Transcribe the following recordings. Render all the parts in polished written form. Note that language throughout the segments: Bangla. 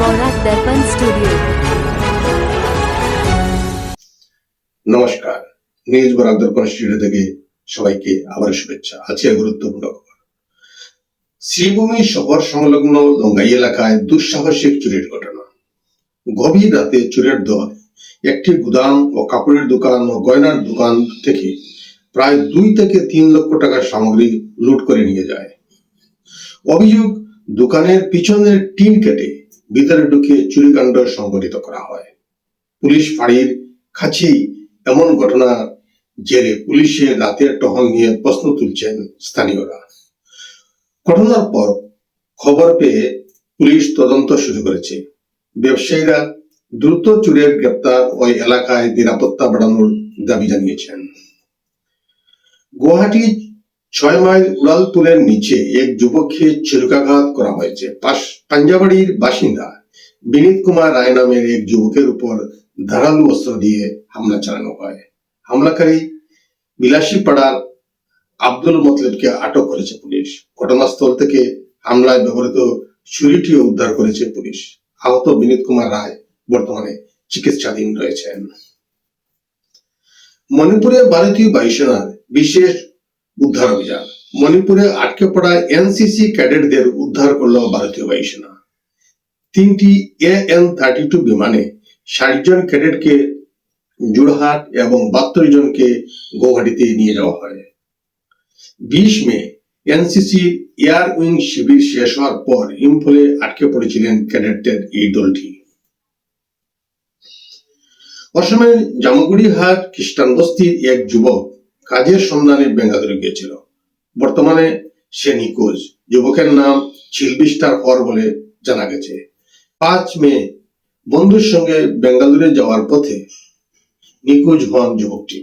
বরাক দর্পণ স্টুডিও। নমস্কার, নিউজ বরাক দর্পণ স্টুডিও থেকে সবাইকে আবার শুভেচ্ছা। আজকের গুরুত্বপূর্ণ খবর, শ্রীভূমি শহর সংলগ্ন লঙ্গাই এলাকায় দুঃসাহসিক চুরির ঘটনা। গভীর রাতে চোরের দল একটি গুদাম ও কাপড়ের দোকান ও গয়নার দোকান থেকে প্রায় 2 থেকে 3 লক্ষ টাকার সামগ্রী লুট করে নিয়ে যায়। অভিযোগ, দোকানের পিছনের টিন কেটে ভিতরে ঢুকে চুরিকাণ্ড সংঘটিত করা হয়। পুলিশ ফাঁড়ির কাছেই এমন ঘটনার জেরে পুলিশের রাতের টহল নিয়ে প্রশ্ন তুলছেন স্থানীয়রা। ঘটনার পর খবর পেয়ে পুলিশ তদন্ত শুরু করেছে। ব্যবসায়ীরা দ্রুত চোরের গ্রেপ্তার ওই এলাকায় নিরাপত্তা বাড়ানোর দাবি জানিয়েছেন। গুয়াহাটি 6 মাইল উড়ালপুলের নিচে এক যুবককে ছুরিকাঘাত করা হয়েছে। পাঞ্জাবাড়ির বাসিন্দা বিনীত কুমার রায় নামের এক যুবকের উপর ধারালো অস্ত্র দিয়ে হামলা চালানো হয়। হামলাকারী বিলাসীপাড়ার আব্দুল মতলবকে আটক করেছে পুলিশ। ঘটনাস্থল থেকে হামলায় ব্যবহৃত ছুরিটিও উদ্ধার করেছে পুলিশ। আহত বিনীত কুমার রায় বর্তমানে চিকিৎসাধীন রয়েছেন। মণিপুরে ভারতীয় বায়ুসেনার বিশেষ উদ্ধার অভিযান। মণিপুরে আটকে পড়া এনসিসি ক্যাডেটদের উদ্ধার করল ভারতীয় বায়ুসেনা। 3টি AN-32 বিমানে 60 জন ক্যাডেটকে যোরহাট এবং 72 জনকে গুয়াহাটিতে নিয়ে যাওয়া হয়। 20 মে এনসিসি এয়ার উইং শিবির শেষ হওয়ার পর ইম্ফলে আটকে পড়েছিলেন ক্যাডেটদের এই দলটি। অসমের জামুগুড়িহাট খ্রিস্টান বস্তির এক যুবক কাজের সন্ধানে বেঙ্গালুরু গিয়েছিল। বর্তমানে সে নিখোঁজ। যুবকের নাম ছিলবিস্টার হর বলে জানা গেছে। 5 মে বন্ধুর সঙ্গে বেঙ্গালুরু যাওয়ার পথে নিখোঁজ হন যুবকটি।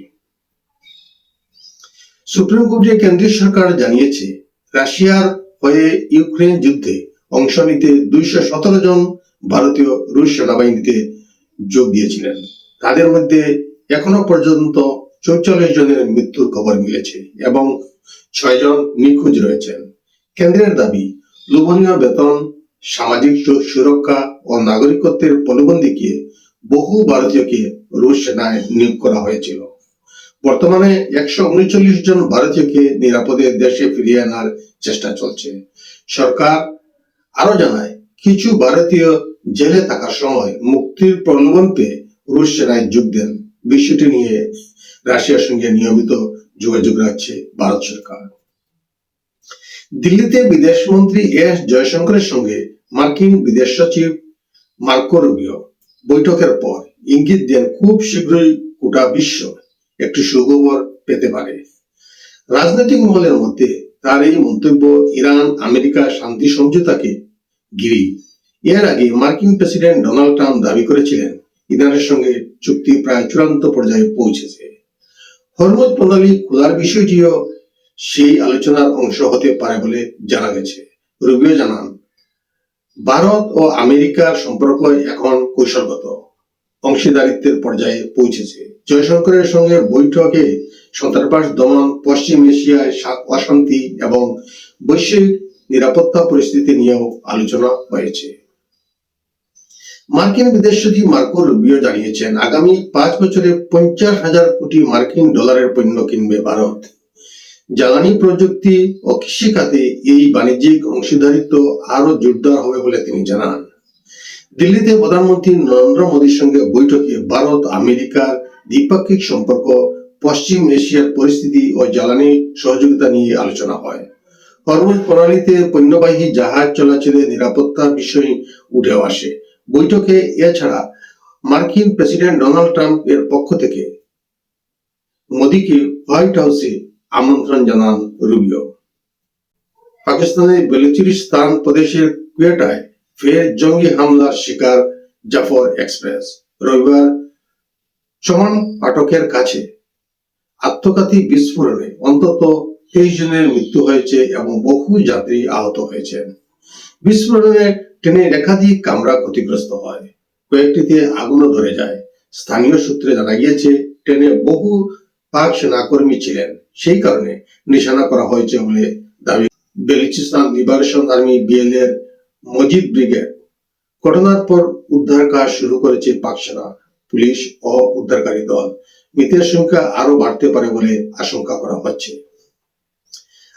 সুপ্রিম কোর্টে কেন্দ্রীয় সরকার জানিয়েছে, রাশিয়ার হয়ে ইউক্রেন যুদ্ধে অংশ নিতে 217 জন ভারতীয় রুশ সেনাবাহিনীতে যোগ দিয়েছিলেন। তাদের মধ্যে এখনো পর্যন্ত 44 জনের মৃত্যুর খবর মিলেছে এবং 6 জন নিখোঁজ রয়েছেন। কেন্দ্রের দাবি, লোভনীয় বেতন, সামাজিক সুরক্ষা ও নাগরিকত্বের প্রলোভন দেখিয়ে বহু ভারতীয়কে রুশ সেনায় নিয়োগ করা হয়েছিল। বর্তমানে 139 জন ভারতীয়কে নিরাপদে দেশে ফিরিয়ে আনার চেষ্টা চলছে। সরকার আরো জানায়, কিছু ভারতীয় জেলে থাকার সময় মুক্তির প্রলোভন পেয়ে রুশ সেনায় যোগ দেন। বিষয়টি নিয়ে রাশিয়ার সঙ্গে নিয়মিত যোগাযোগ রাখছে ভারত সরকার। দিল্লিতে বিদেশমন্ত্রী এস জয়শঙ্করের সঙ্গে মার্কিন বিদেশ সচিব মার্কো রুবিও বৈঠকের পর ইঙ্গিত দেন খুব শীঘ্রই গোটা বিশ্ব একটি সুখবর পেতে পারে। রাজনৈতিক মহলের মধ্যে তার এই মন্তব্য ইরান আমেরিকা শান্তি সমঝোতাকে ঘিরে। এর আগে মার্কিন প্রেসিডেন্ট ডোনাল্ড ট্রাম্প দাবি করেছিলেন ইরানের সঙ্গে চুক্তি প্রায় চূড়ান্ত পর্যায়ে পৌঁছেছে। হরমুজ প্রণালী খোলার বিষয়টিও সেই আলোচনার অংশ হতে পারে বলে জানা গেছে। রুবিও জানান, ভারত ও আমেরিকার সম্পর্ক এখন কৌশলগত অংশীদারিত্বের পর্যায়ে পৌঁছেছে। জয়শঙ্করের সঙ্গে বৈঠকে সন্ত্রাসবাদ দমন, পশ্চিম এশিয়ায় অশান্তি এবং বৈশ্বিক নিরাপত্তা পরিস্থিতি নিয়েও আলোচনা হয়েছে। মার্কিন বিদেশ সচিব মার্কো রুবিও জানিয়েছেন, আগামী 5 বছরে 50,000 কোটি মার্কিন ডলারের পণ্য কিনবে ভারত। জ্বালানি, প্রযুক্তি ও কৃষি খাতে এই বাণিজ্যিক অংশীদারিত্ব আরো জোরদার হবে বলে তিনি জানান। দিল্লিতে প্রধানমন্ত্রী নরেন্দ্র মোদীর সঙ্গে বৈঠকে ভারত আমেরিকার দ্বিপাক্ষিক সম্পর্ক, পশ্চিম এশিয়ার পরিস্থিতি ও জ্বালানি সহযোগিতা নিয়ে আলোচনা হয়। হরমুজ প্রণালীতে পণ্যবাহী জাহাজ চলাচলে নিরাপত্তার বিষয় উঠে আসে। বৈঠকে এছাড়া মার্কিন প্রেসিডেন্ট ডোনাল্ড ট্রাম্প এর পক্ষ থেকে মোদীকে হোয়াইট হাউসে আমন্ত্রণ জানান রুবিও। পাকিস্তানের বেলুচিস্তান প্রদেশের কুয়েটায় ফের জঙ্গি হামলার শিকার জাফর এক্সপ্রেস। রবিবার চমন ফাটকের কাছে আত্মঘাতী বিস্ফোরণে অন্তত 23 জনের মৃত্যু হয়েছে এবং বহু যাত্রী আহত হয়েছেন। বিস্ফোরণে ট্রেনের একাধিক কামরা ক্ষতিগ্রস্ত হয়, কয়েকটিতে আগুনও ধরে যায়। স্থানীয় সূত্রে জানা গিয়েছে, ট্রেনে বহু পাক সেনাকর্মী ছিলেন, সেই কারণে নিশানা করা হয়েছে বলে দাবি। বেলুচিস্তান লিবারেশন আর্মি BLA এর মজিদ ব্রিগেড ঘটনার পর উদ্ধার কাজ শুরু করেছে পাক সেনা, পুলিশ ও উদ্ধারকারী দল। মৃতের সংখ্যা আরো বাড়তে পারে বলে আশঙ্কা করা হচ্ছে।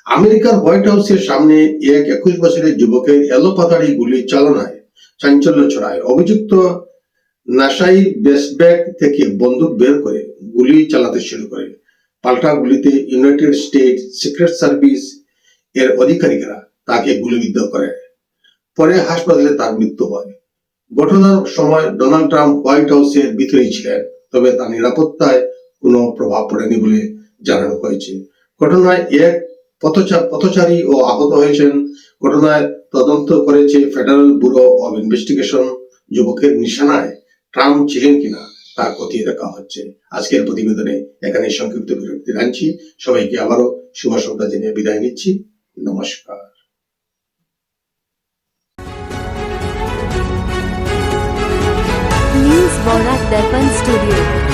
আমেরিকার হোয়াইট হাউসের সামনে এক 21 বছরের যুবকের এলোপাতাড়ি গুলি চালনায় চাঞ্চল্য ছড়ায়। অভিযুক্ত নাসাই বেসব্যাগ থেকে বন্দুক বের করে গুলি চালাতে শুরু করে। পাল্টা গুলিতে ইউনাইটেড স্টেটস সিক্রেট সার্ভিস এর অধিকারীরা তাকে গুলিবিদ্ধ করে। পরে হাসপাতালে তার মৃত্যু হয়। ঘটনার সময় ডোনাল্ড ট্রাম্প হোয়াইট হাউসের ভিতরেই ছিলেন, তবে তার নিরাপত্তায় কোনো প্রভাব পড়েনি বলে জানানো হয়েছে। ঘটনায় এক পথচারী ও আহত হয়েছেন। ঘটনায় তদন্ত করেছে ফেডারেল ব্যুরো অব ইনভেস্টিগেশন। যুবকের নিশানায় ট্রাম্প ছিলেন কিনা তা খতিয়ে দেখা হচ্ছে। আজকের প্রতিবেদনে এখানে সংক্ষিপ্ত বিরতি আনছি। সবাইকে আবারও শুভ সন্ধ্যা জানিয়ে বিদায় নিচ্ছি। নমস্কার। न्यूज वॉराक दर्पण स्टूडियो।